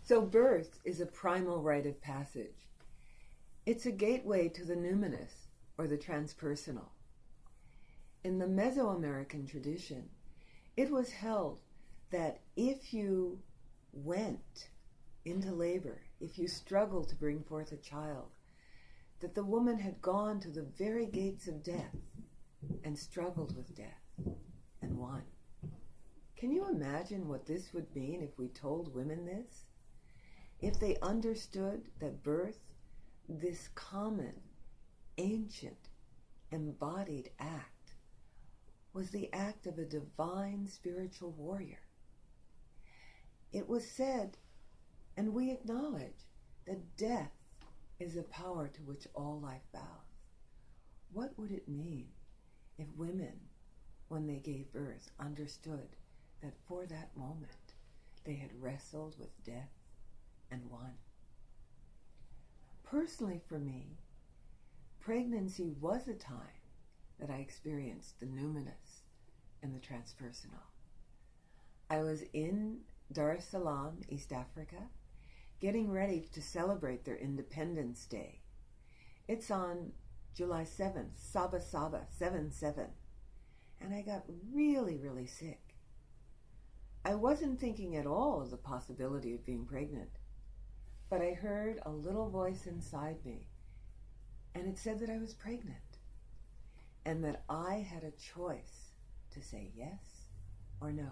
So birth is a primal rite of passage. It's a gateway to the numinous, or the transpersonal. In the Mesoamerican tradition, it was held that if you went into labor, if you struggled to bring forth a child, that the woman had gone to the very gates of death and struggled with death and won. Can you imagine what this would mean if we told women this? If they understood that birth, this common, ancient, embodied act, was the act of a divine spiritual warrior. It was said, and we acknowledge, that death is a power to which all life bows. What would it mean if women, when they gave birth, understood that for that moment they had wrestled with death and won? Personally for me, pregnancy was a time that I experienced the numinous and the transpersonal. I was in Dar es Salaam, East Africa, getting ready to celebrate their Independence Day. It's on July 7th, Saba Saba, 7-7. And I got really, really sick. I wasn't thinking at all of the possibility of being pregnant, but I heard a little voice inside me, and it said that I was pregnant, and that I had a choice to say yes or no.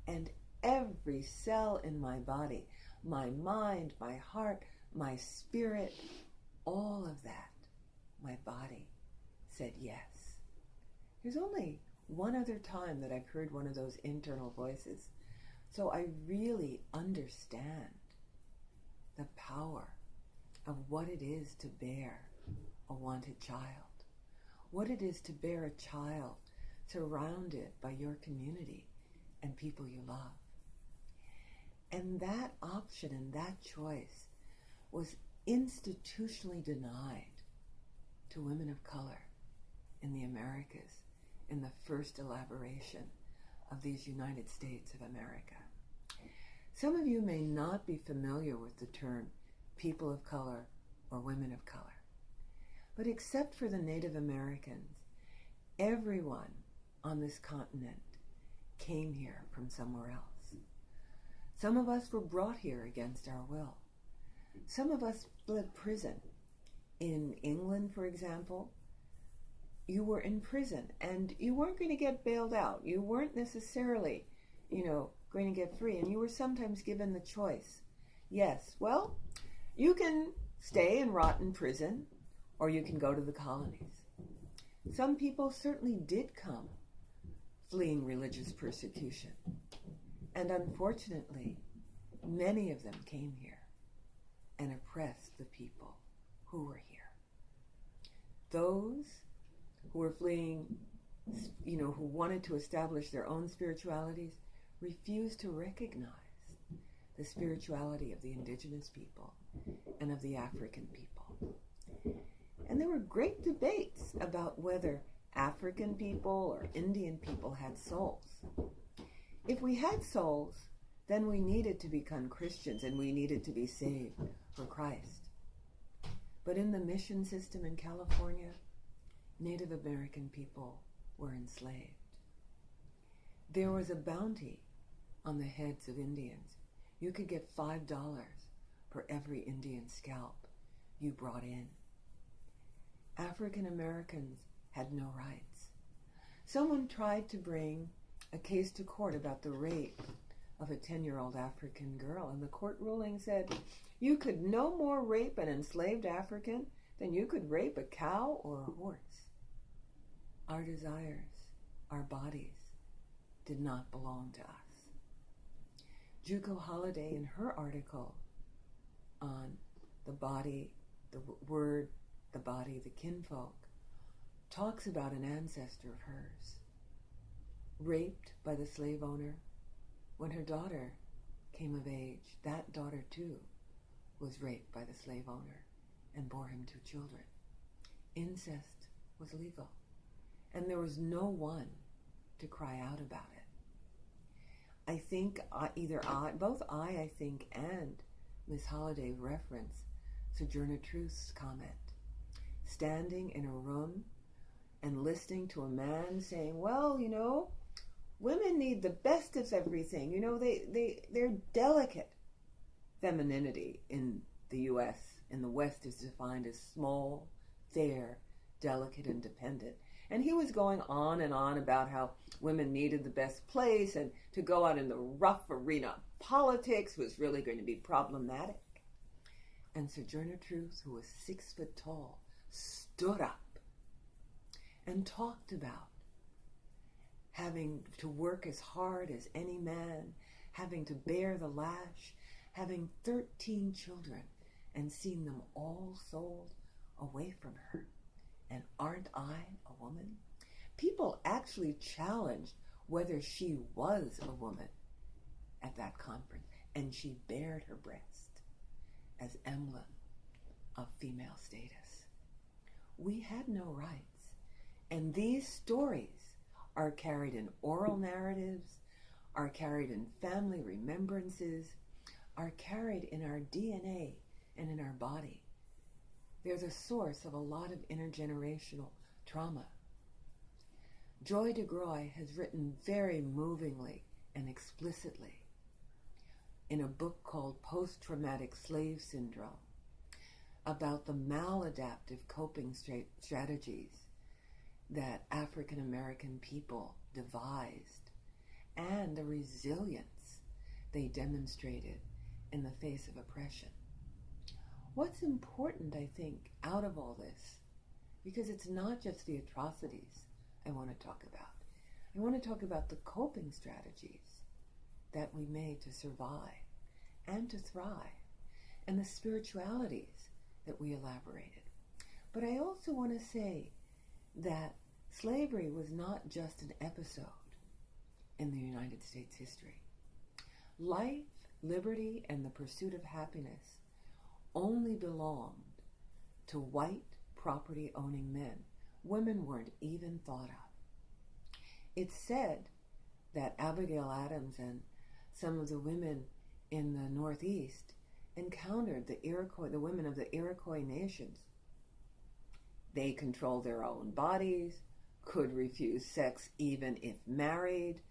And every cell in my body, my mind, my heart, my spirit, all of that, my body said yes. There's only one other time that I've heard one of those internal voices, so I really understand the power of what it is to bear a wanted child, what it is to bear a child surrounded by your community and people you love. And that option and that choice was institutionally denied to women of color in the Americas in the first elaboration of these United States of America. Some of you may not be familiar with the term people of color or women of color, but except for the Native Americans, everyone on this continent came here from somewhere else. Some of us were brought here against our will. Some of us fled prison. In England, for example, you were in prison and you weren't going to get bailed out. You weren't necessarily, going to get free, and you were sometimes given the choice. Yes, well, you can stay and rot in prison, or you can go to the colonies. Some people certainly did come fleeing religious persecution, and unfortunately, many of them came here and oppressed the people who were here. Those who were fleeing, who wanted to establish their own spiritualities, refused to recognize the spirituality of the indigenous people and of the African people. And there were great debates about whether African people or Indian people had souls. If we had souls, then we needed to become Christians and we needed to be saved for Christ. But in the mission system in California, Native American people were enslaved. There was a bounty on the heads of Indians. You could get $5 for every Indian scalp you brought in. African Americans had no rights. Someone tried to bring a case to court about the rape of a 10-year-old African girl, and the court ruling said you could no more rape an enslaved African than you could rape a cow or a horse. Our desires, our bodies, did not belong to us. Juko Holiday, in her article on the body, the word, the body, the kinfolk, talks about an ancestor of hers, raped by the slave owner. When her daughter came of age, that daughter too was raped by the slave owner and bore him 2 children. Incest was legal, and there was no one to cry out about it. I think I think, and Miss Holliday reference Sojourner Truth's comment. Standing in a room and listening to a man saying, well, women need the best of everything. They're delicate. Femininity in the U.S., in the West, is defined as small, fair, delicate, and dependent. And he was going on and on about how women needed the best place, and to go out in the rough arena of politics was really going to be problematic. And Sojourner Truth, who was 6 foot tall, stood up and talked about having to work as hard as any man, having to bear the lash, having 13 children, and seeing them all sold away from her. And aren't I a woman? People actually challenged whether she was a woman at that conference, and she bared her breast as emblem of female status. We had no rights, and these stories are carried in oral narratives, are carried in family remembrances, are carried in our DNA and in our body. They're the source of a lot of intergenerational trauma. Joy DeGroy has written very movingly and explicitly in a book called Post-Traumatic Slave Syndrome about the maladaptive coping strategies that African American people devised and the resilience they demonstrated in the face of oppression. What's important, I think, out of all this, because it's not just the atrocities I want to talk about. I want to talk about the coping strategies that we made to survive and to thrive, and the spiritualities that we elaborated. But I also want to say that slavery was not just an episode in the United States history. Life, liberty, and the pursuit of happiness only belonged to white property-owning men. Women weren't even thought of. It's said that Abigail Adams and some of the women in the Northeast encountered the women of the Iroquois nations. They controlled their own bodies, could refuse sex even if married,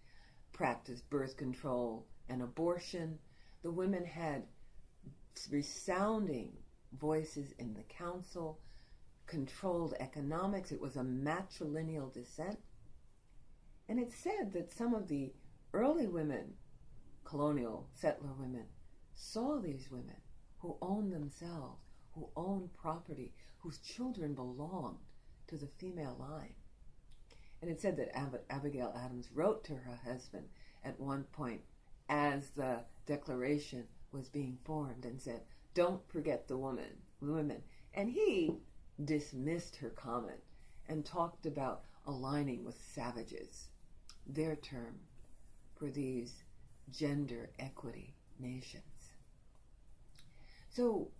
practiced birth control and abortion. The women had resounding voices in the council, controlled economics. It was a matrilineal descent. And it's said that some of the early women, colonial settler women, saw these women who owned themselves, who owned property, whose children belonged to the female line. And it said that Abigail Adams wrote to her husband at one point as the Declaration was being formed and said, "Don't forget the women." And he dismissed her comment and talked about aligning with savages, their term for these gender equity nations. So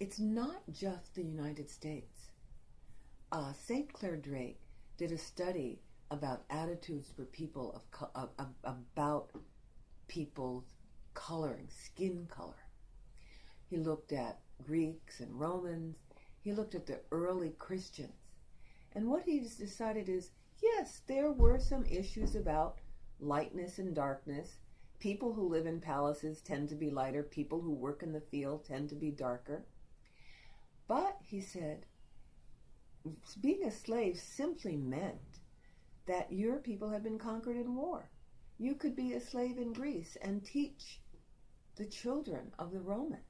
it's not just the United States. St. Clair Drake did a study about attitudes for people about people's coloring, skin color. He looked at Greeks and Romans. He looked at the early Christians. And what he's decided is, yes, there were some issues about lightness and darkness. People who live in palaces tend to be lighter. People who work in the field tend to be darker. But, he said, being a slave simply meant that your people had been conquered in war. You could be a slave in Greece and teach the children of the Romans